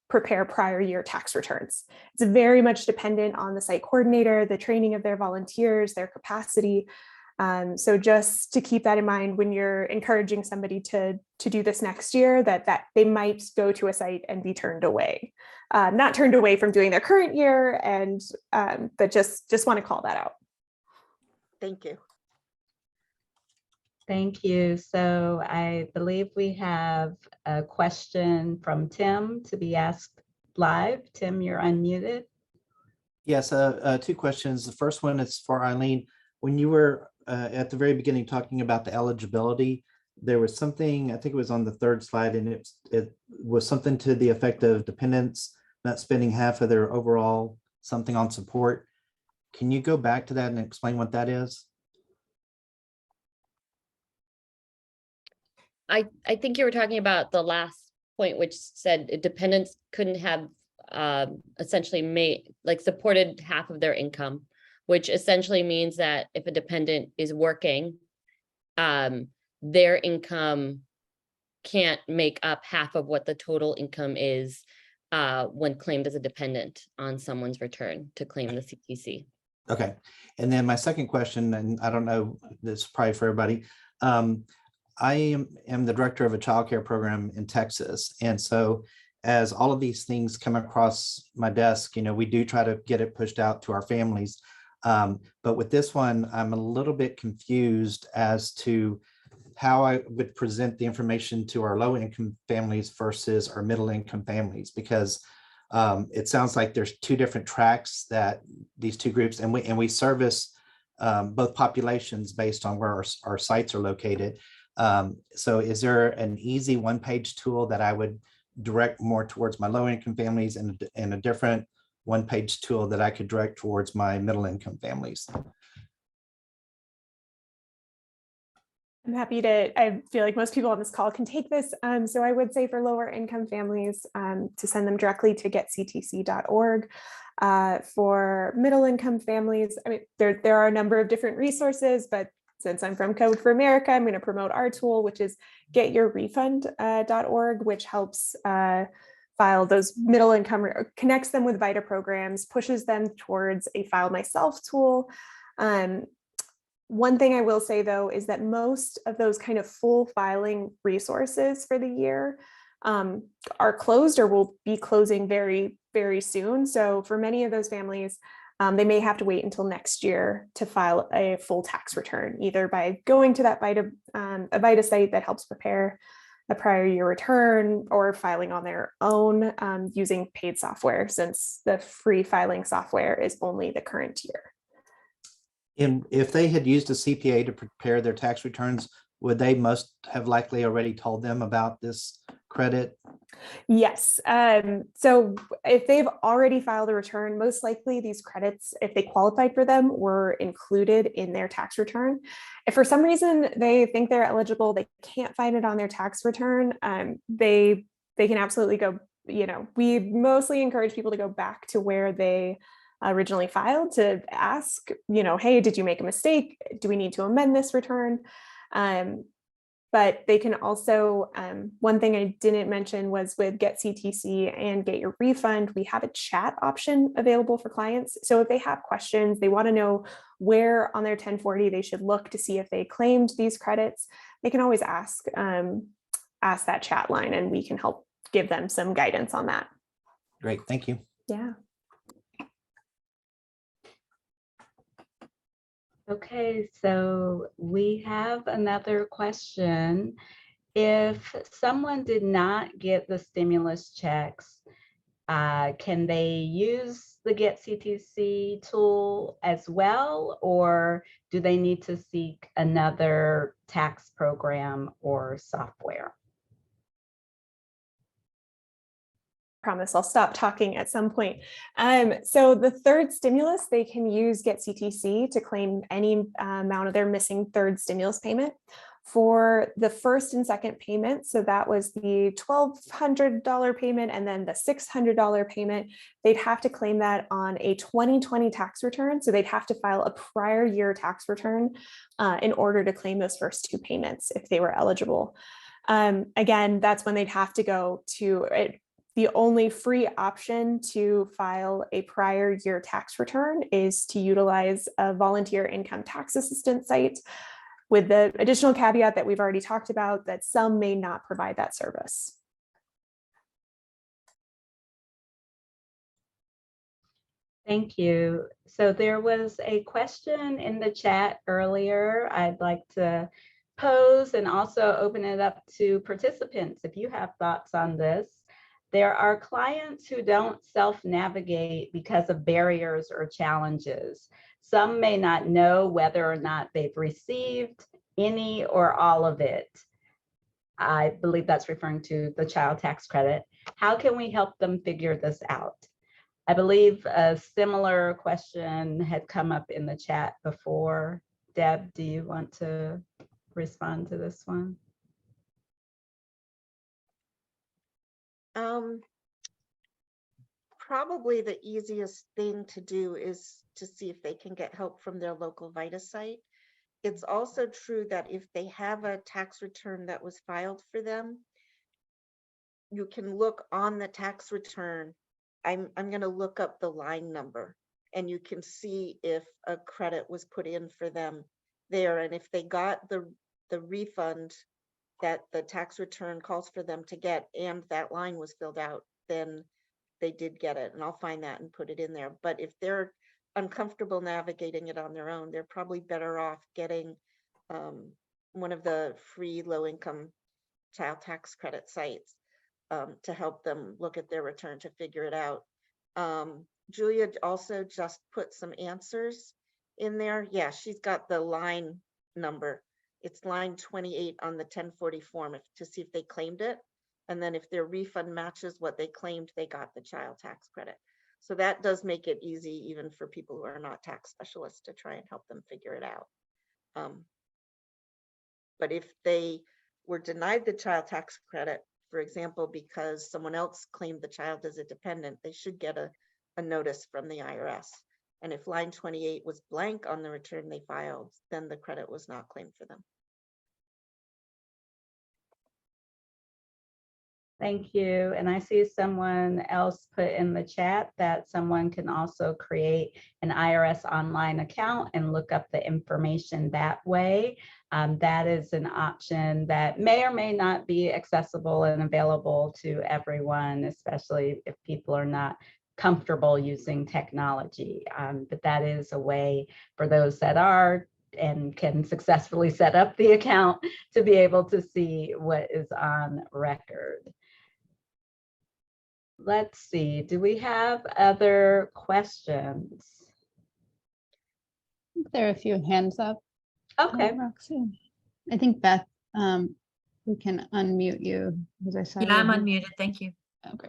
prepare prior year tax returns. It's very much dependent on the site coordinator, the training of their volunteers, their capacity. So just to keep that in mind when you're encouraging somebody to do this next year, that they might go to a site and be turned away. Not turned away from doing their current year, and but just want to call that out. Thank you. Thank you. So I believe we have a question from Tim to be asked live. Tim, you're unmuted. Yes, two questions. The first one is for Eileen. When you were at the very beginning talking about the eligibility, there was something, I think it was on the third slide, and it was something to the effect of dependents not spending half of their overall something on support. Can you go back to that and explain what that is? I think you were talking about the last point, which said dependents couldn't have essentially supported half of their income, which essentially means that if a dependent is working, their income can't make up half of what the total income is when claimed as a dependent on someone's return to claim the CTC. Okay. And then my second question, and I don't know, this is probably for everybody. I am the director of a childcare program in Texas. And so as all of these things come across my desk, we do try to get it pushed out to our families. But with this one, I'm a little bit confused as to how I would present the information to our low income families versus our middle income families, because it sounds like there's two different tracks that these two groups, and we service both populations based on where our sites are located. So is there an easy one-page tool that I would direct more towards my low income families, and a different one-page tool that I could direct towards my middle income families? I'm happy to, I feel like most people on this call can take this. So I would say for lower income families to send them directly to getctc.org. For middle income families, I mean, there are a number of different resources, but since I'm from Code for America, I'm going to promote our tool, which is getyourrefund.org, which helps file those middle income, connects them with VITA programs, pushes them towards a File Myself tool. One thing I will say, though, is that most of those kind of full filing resources for the year are closed or will be closing very, very soon. So for many of those families, they may have to wait until next year to file a full tax return, either by going to that a VITA site that helps prepare a prior year return, or filing on their own using paid software, since the free filing software is only the current year. And if they had used a CPA to prepare their tax returns, would they most have likely already told them about this credit? Yes. So if they've already filed a return, most likely these credits, if they qualified for them, were included in their tax return. If for some reason they think they're eligible, they can't find it on their tax return, they can absolutely go, we mostly encourage people to go back to where they originally filed to ask, hey, did you make a mistake? Do we need to amend this return? But they can also, one thing I didn't mention was with GetCTC and Get Your Refund, we have a chat option available for clients. So if they have questions, they want to know where on their 1040 they should look to see if they claimed these credits, they can always ask that chat line, and we can help give them some guidance on that. Great, thank you. Yeah. Okay, so we have another question. If someone did not get the stimulus checks, can they use the GetCTC tool as well, or do they need to seek another tax program or software? Promise I'll stop talking at some point. So the third stimulus, they can use GetCTC to claim any amount of their missing third stimulus payment. For the first and second payment, so that was the $1,200 payment and then the $600 payment, they'd have to claim that on a 2020 tax return. So they'd have to file a prior year tax return in order to claim those first two payments if they were eligible. Again, that's when they'd have to go to it. The only free option to file a prior year tax return is to utilize a volunteer income tax assistance site, with the additional caveat that we've already talked about that some may not provide that service. Thank you. So there was a question in the chat earlier I'd like to pose and also open it up to participants if you have thoughts on this. There are clients who don't self-navigate because of barriers or challenges. Some may not know whether or not they've received any or all of it. I believe that's referring to the child tax credit. How can we help them figure this out? I believe a similar question had come up in the chat before. Deb, do you want to respond to this one? Probably the easiest thing to do is to see if they can get help from their local VITA site. It's also true that if they have a tax return that was filed for them, you can look on the tax return. I'm going to look up the line number and you can see if a credit was put in for them there. And if they got the refund that the tax return calls for them to get and that line was filled out, then they did get it, and I'll find that and put it in there. But if they're uncomfortable navigating it on their own, they're probably better off getting one of the free low-income child tax credit sites to help them look at their return to figure it out. Julia also just put some answers in there. Yeah, she's got the line number. It's line 28 on the 1040 form to see if they claimed it. And then if their refund matches what they claimed, they got the child tax credit. So that does make it easy even for people who are not tax specialists to try and help them figure it out. But if they were denied the child tax credit, for example, because someone else claimed the child as a dependent, they should get a notice from the IRS. And if line 28 was blank on the return they filed, then the credit was not claimed for them. Thank you. And I see someone else put in the chat that someone can also create an IRS online account and look up the information that way. That is an option that may or may not be accessible and available to everyone, especially if people are not comfortable using technology. But that is a way for those that are and can successfully set up the account to be able to see what is on record. Let's see, do we have other questions? I think there are a few hands up. Okay. Roxy. I think Beth, we can unmute you as I saw. Yeah, I'm unmuted. Thank you. Okay.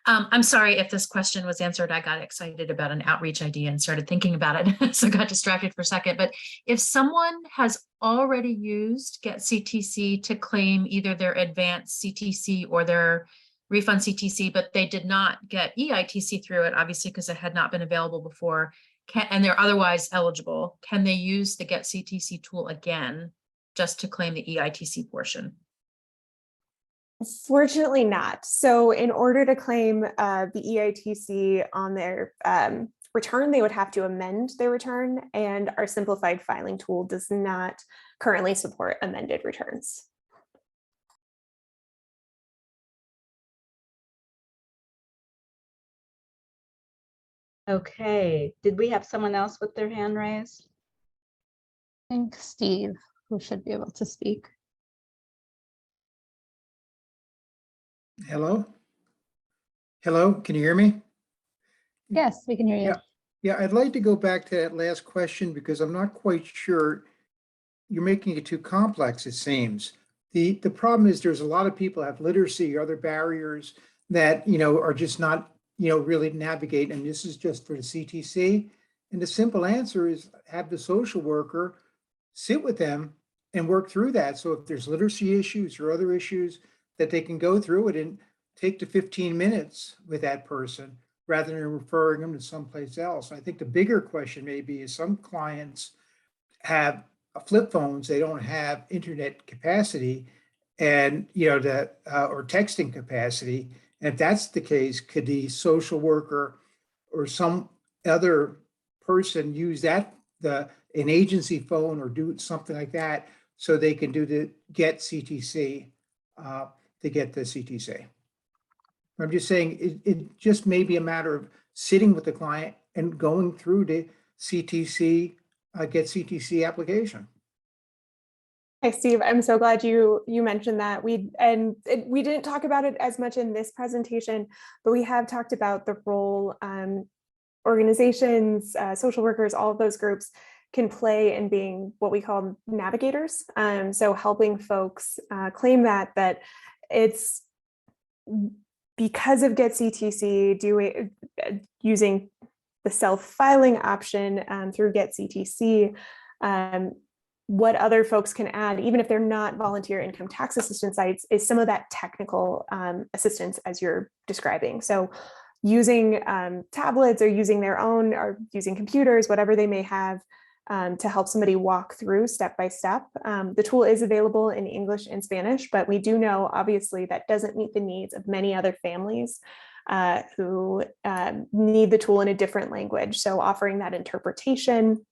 I'm sorry if this question was answered. I got excited about an outreach idea and started thinking about it, so got distracted for a second. But if someone has already used GetCTC to claim either their advanced CTC or their refund CTC, but they did not get EITC through it, obviously because it had not been available before, and they're otherwise eligible, can they use the GetCTC tool again just to claim the EITC portion? Fortunately not. So in order to claim the EITC on their return, they would have to amend their return, and our simplified filing tool does not currently support amended returns. Okay, did we have someone else with their hand raised? think Steve, who should be able to speak. Hello? Hello, can you hear me? Yes, we can hear you. Yeah. Yeah, I'd like to go back to that last question because I'm not quite sure. You're making it too complex, it seems. The problem is there's a lot of people have literacy or other barriers that, are just not, really navigate. And this is just for the CTC. And the simple answer is have the social worker sit with them and work through that. So if there's literacy issues or other issues, that they can go through it and take the 15 minutes with that person rather than referring them to someplace else. I think the bigger question maybe is some clients have flip phones, they don't have internet capacity and, or texting capacity. And if that's the case, could the social worker or some other person use an agency phone or do something like that so they can do the GetCTC to get the CTC? I'm just saying it just may be a matter of sitting with the client and going through the CTC, GetCTC application. Hi, Steve. I'm so glad you mentioned that. We didn't talk about it as much in this presentation, but we have talked about the role organizations, social workers, all of those groups can play in being what we call navigators. So helping folks claim that it's because of GetCTC using the self-filing option through GetCTC, what other folks can add, even if they're not volunteer income tax assistance sites, is some of that technical assistance as you're describing. So using tablets or using their own or using computers, whatever they may have, to help somebody walk through step by step. The tool is available in English and Spanish, but we do know obviously that doesn't meet the needs of many other families who need the tool in a different language. So offering that interpretation,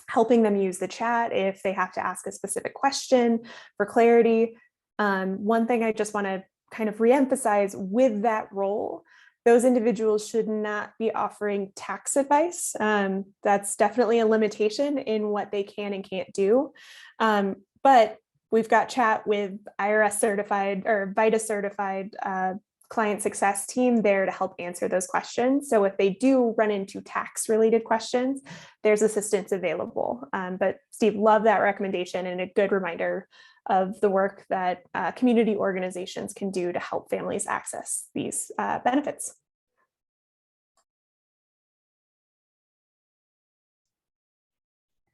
helping them use the chat if they have to ask a specific question for clarity. One thing I just want to kind of reemphasize with that role, those individuals should not be offering tax advice. That's definitely a limitation in what they can and can't do. But we've got chat with IRS certified or VITA certified client success team there to help answer those questions. So if they do run into tax related questions, there's assistance available. But Steve, love that recommendation and a good reminder of the work that community organizations can do to help families access these benefits.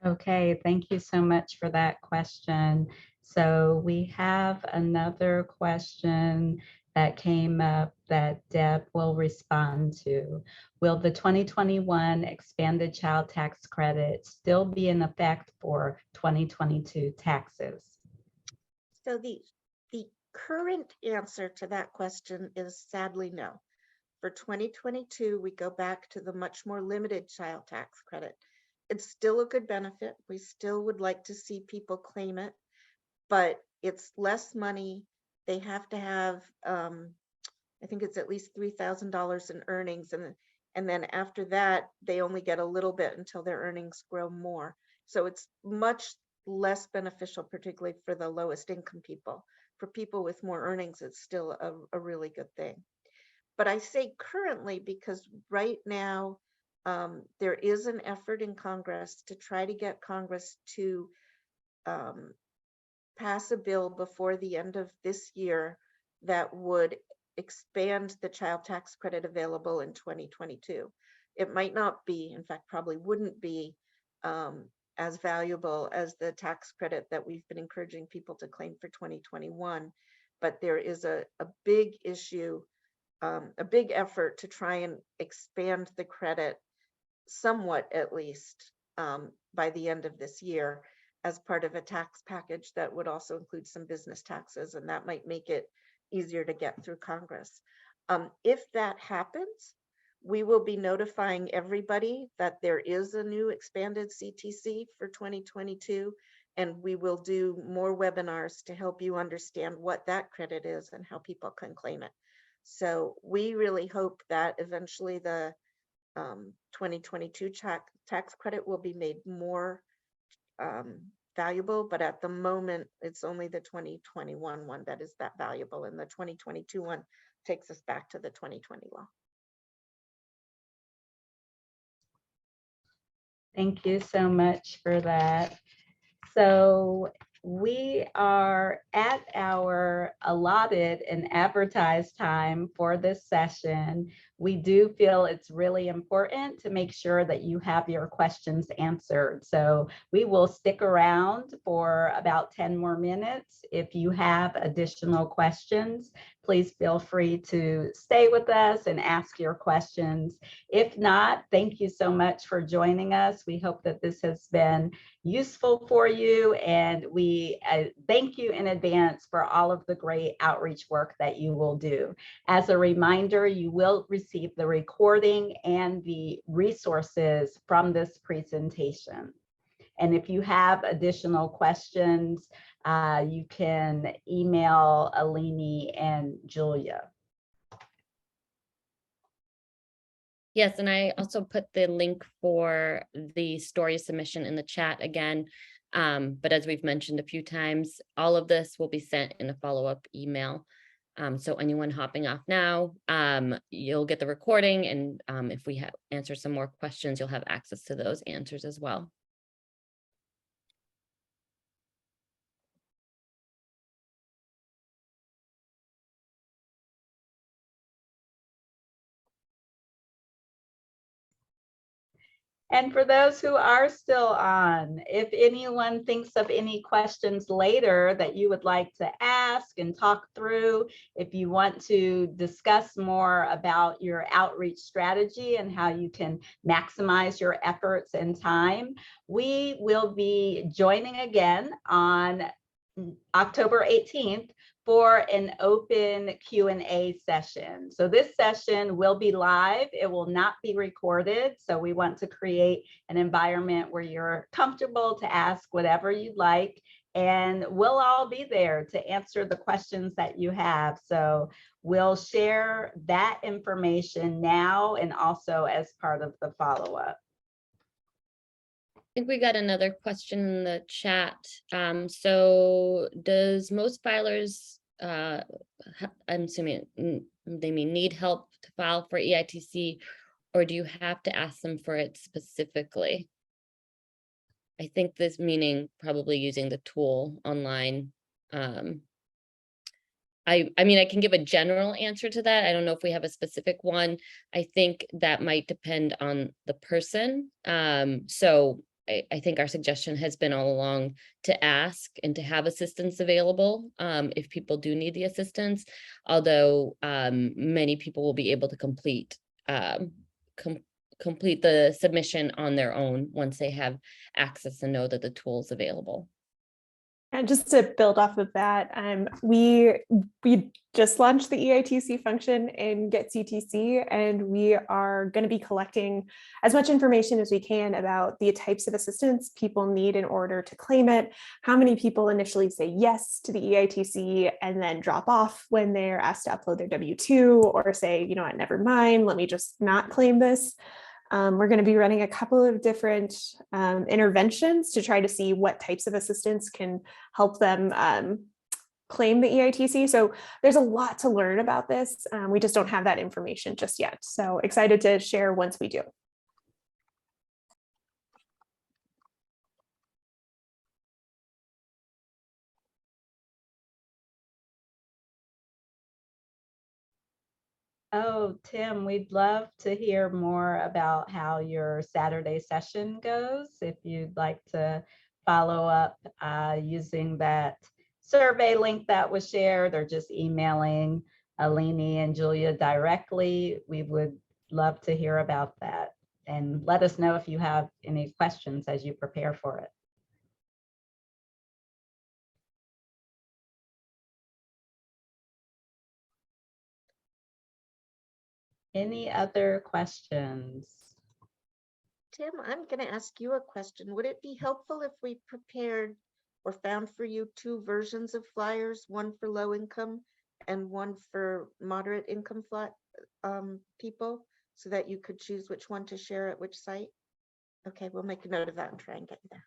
Okay, thank you so much for that question. So we have another question that came up that Deb will respond to. Will the 2021 expanded child tax credit still be in effect for 2022 taxes? So the current answer to that question is sadly no. For 2022, we go back to the much more limited child tax credit. It's still a good benefit. We still would like to see people claim it, but it's less money. They have to have, I think it's at least $3,000 in earnings. And then after that, they only get a little bit until their earnings grow more. So it's much less beneficial, particularly for the lowest income people. For people with more earnings, it's still a really good thing. But I say currently because right now, there is an effort in Congress to try to get Congress to pass a bill before the end of this year that would expand the child tax credit available in 2022. It might not be, in fact, probably wouldn't be as valuable as the tax credit that we've been encouraging people to claim for 2021. But there is a big issue, a big effort to try and expand the credit somewhat, at least by the end of this year, as part of a tax package that would also include some business taxes, and that might make it easier to get through Congress. If that happens, we will be notifying everybody that there is a new expanded CTC for 2022, and we will do more webinars to help you understand what that credit is and how people can claim it. So we really hope that eventually the 2022 tax credit will be made more valuable, but at the moment, it's only the 2021 one that is that valuable, and the 2022 one takes us back to the 2020 law. Thank you so much for that. So we are at our allotted and advertised time for this session. We do feel it's really important to make sure that you have your questions answered. So we will stick around for about 10 more minutes. If you have additional questions, please feel free to stay with us and ask your questions. If not, thank you so much for joining us. We hope that this has been useful for you, and we thank you in advance for all of the great outreach work that you will do. As a reminder, you will receive the recording and the resources from this presentation. And if you have additional questions, you can email Alini and Julia. Yes, and I also put the link for the story submission in the chat again. But as we've mentioned a few times, all of this will be sent in a follow-up email. So anyone hopping off now, you'll get the recording, and if we answer some more questions, you'll have access to those answers as well. And for those who are still on, if anyone thinks of any questions later that you would like to ask and talk through, if you want to discuss more about your outreach strategy and how you can maximize your efforts and time, we will be joining again on October 18th for an open Q&A session. So this session will be live. It will not be recorded. So we want to create an environment where you're comfortable to ask whatever you'd like, and we'll all be there to answer the questions that you have. So we'll share that information now and also as part of the follow-up. I think we got another question in the chat. So does most filers, I'm assuming they need help to file for EITC, or do you have to ask them for it specifically? I think this meaning probably using the tool online. I mean, I can give a general answer to that. I don't know if we have a specific one. I think that might depend on the person. So I think our suggestion has been all along to ask and to have assistance available if people do need the assistance, although many people will be able to complete complete the submission on their own once they have access and know that the tool is available. And just to build off of that, we just launched the EITC function in GetCTC, and we are going to be collecting as much information as we can about the types of assistance people need in order to claim it, how many people initially say yes to the EITC and then drop off when they're asked to upload their W-2, or say, you know what, never mind, let me just not claim this. We're going to be running a couple of different interventions to try to see what types of assistance can help them claim the EITC. So there's a lot to learn about this. We just don't have that information just yet. So excited to share once we do. Oh, Tim, we'd love to hear more about how your Saturday session goes. If you'd like to follow up using that survey link that was shared, or just emailing Alini and Julia directly, we would love to hear about that. And let us know if you have any questions as you prepare for it. Any other questions? Tim, I'm going to ask you a question. Would it be helpful if we prepared or found for you 2 versions of flyers, one for low income and one for moderate income people, so that you could choose which one to share at which site? Okay, we'll make a note of that and try and get you there.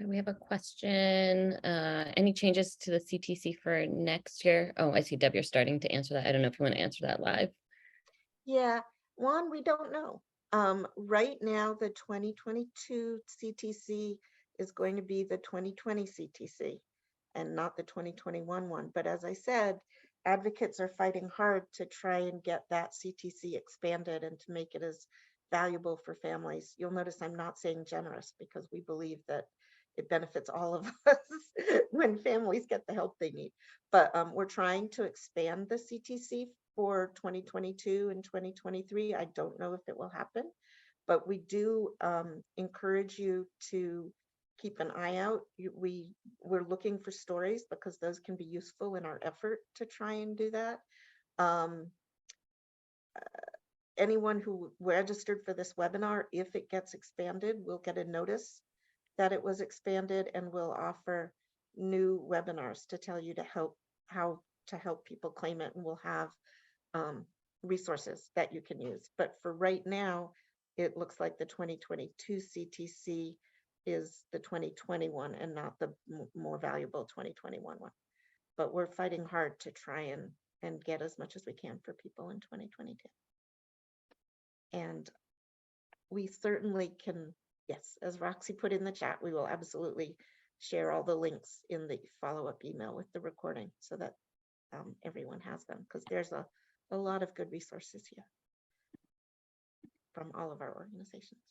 We have a question. Any changes to the CTC for next year? Oh, I see Deb, you're starting to answer that. I don't know if you want to answer that live. Yeah, Juan, we don't know. Right now, the 2022 CTC is going to be the 2020 CTC and not the 2021 one. But as I said, advocates are fighting hard to try and get that CTC expanded and to make it as valuable for families. You'll notice I'm not saying generous because we believe that it benefits all of us when families get the help they need. But we're trying to expand the CTC for 2022 and 2023. I don't know if it will happen, but we do encourage you to keep an eye out. We're looking for stories because those can be useful in our effort to try and do that. Anyone who registered for this webinar, if it gets expanded, will get a notice that it was expanded, and we'll offer new webinars to tell you how to help people claim it, and we'll have resources that you can use. But for right now, it looks like the 2022 CTC is the 2021 and not the more valuable 2021 one. But we're fighting hard to try and get as much as we can for people in 2022. And we certainly can, yes, as Roxy put in the chat, we will absolutely share all the links in the follow-up email with the recording so that everyone has them, because there's a lot of good resources here from all of our organizations.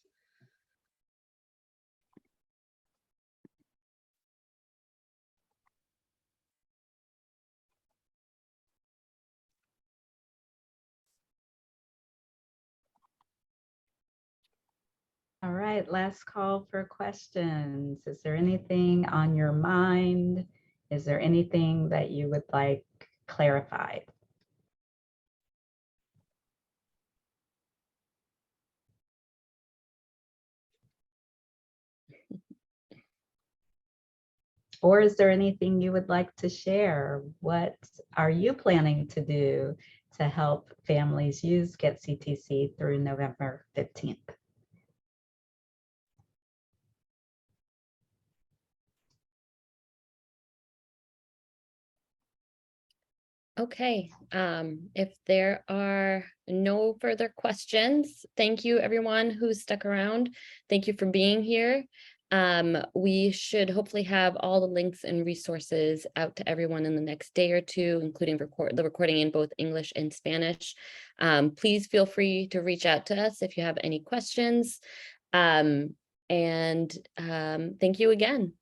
All right, last call for questions. Is there anything on your mind? Is there anything that you would like clarified? Or is there anything you would like to share? What are you planning to do to help families use GetCTC through November 15th? Okay, if there are no further questions, thank you everyone who stuck around. Thank you for being here. We should hopefully have all the links and resources out to everyone in the next day or two, including the recording in both English and Spanish. Please feel free to reach out to us if you have any questions. Thank you again.